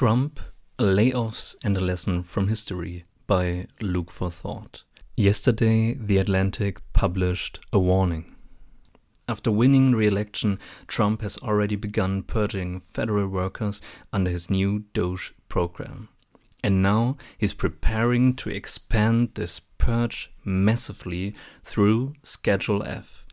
Trump, Layoffs and a Lesson from History by Luke for Thought. Yesterday, The Atlantic published a warning. After winning re-election, Trump has already begun purging federal workers under his new DOGE program. And now he's preparing to expand this purge massively through Schedule F.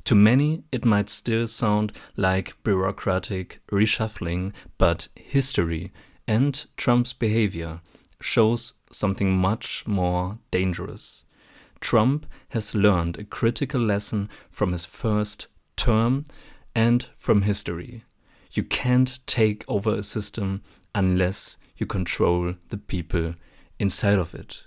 To many, it might still sound like bureaucratic reshuffling, but history and Trump's behavior shows something much more dangerous. Trump has learned a critical lesson from his first term and from history. You can't take over a system unless you control the people inside of it.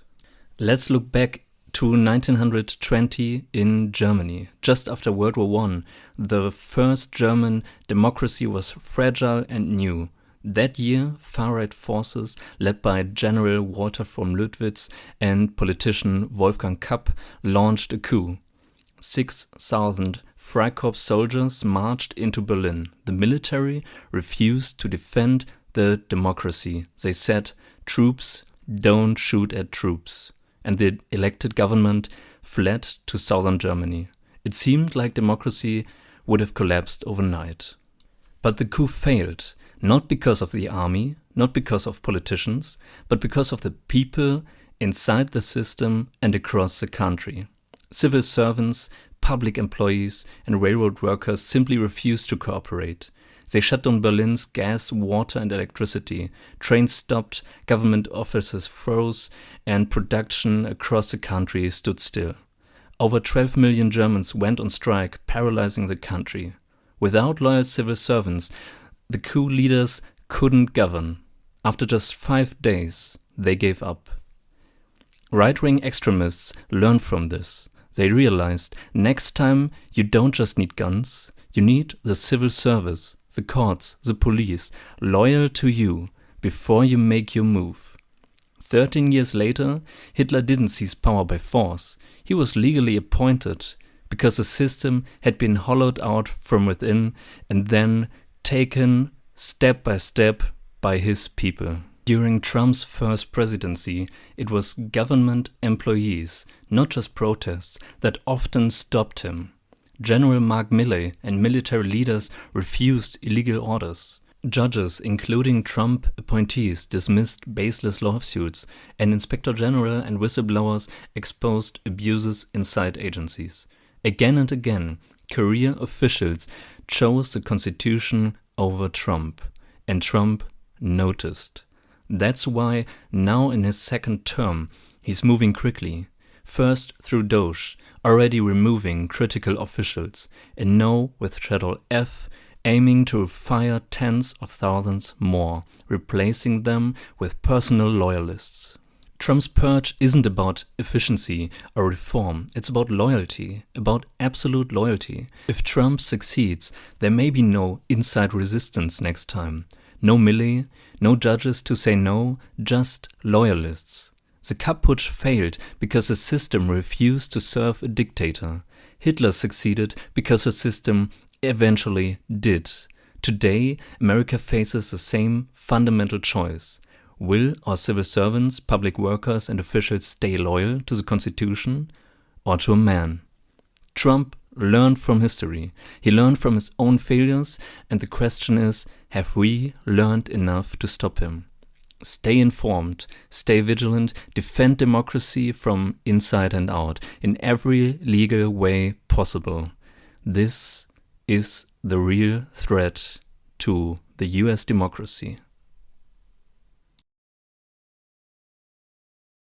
Let's look back to 1920 in Germany. Just after World War I, the first German democracy was fragile and new. That year, far-right forces led by General Walter von Lüttwitz and politician Wolfgang Kapp launched a coup. 6,000 Freikorps soldiers marched into Berlin. The military refused to defend the democracy. They said, "Troops don't shoot at troops." And the elected government fled to southern Germany. It seemed like democracy would have collapsed overnight. But the coup failed. Not because of the army, not because of politicians, but because of the people inside the system and across the country. Civil servants, public employees, and railroad workers simply refused to cooperate. They shut down Berlin's gas, water, and electricity. Trains stopped, government offices froze, and production across the country stood still. Over 12 million Germans went on strike, paralyzing the country. Without loyal civil servants, the coup leaders couldn't govern. After just 5 days, they gave up. Right-wing extremists learned from this. They realized next time you don't just need guns, you need the civil service, the courts, the police, loyal to you before you make your move. 13 years later, Hitler didn't seize power by force. He was legally appointed because the system had been hollowed out from within and then taken step by step by his people. During Trump's first presidency, it was government employees, not just protests, that often stopped him. General Mark Milley and military leaders refused illegal orders. Judges, including Trump appointees, dismissed baseless lawsuits, and Inspector General and whistleblowers exposed abuses inside agencies. Again and again, career officials chose the Constitution over Trump, and Trump noticed. That's why now in his second term, he's moving quickly. First through DOGE, already removing critical officials, and now with Schedule F, aiming to fire tens of thousands more, replacing them with personal loyalists. Trump's purge isn't about efficiency or reform, it's about loyalty, about absolute loyalty. If Trump succeeds, there may be no inside resistance next time. No Milley, no judges to say no, just loyalists. The Kapp putsch failed because the system refused to serve a dictator. Hitler succeeded because the system eventually did. Today, America faces the same fundamental choice. Will our civil servants, public workers, and officials stay loyal to the Constitution or to a man? Trump learned from history. He learned from his own failures, and the question is, have we learned enough to stop him? Stay informed, stay vigilant, defend democracy from inside and out in every legal way possible. This is the real threat to the US democracy.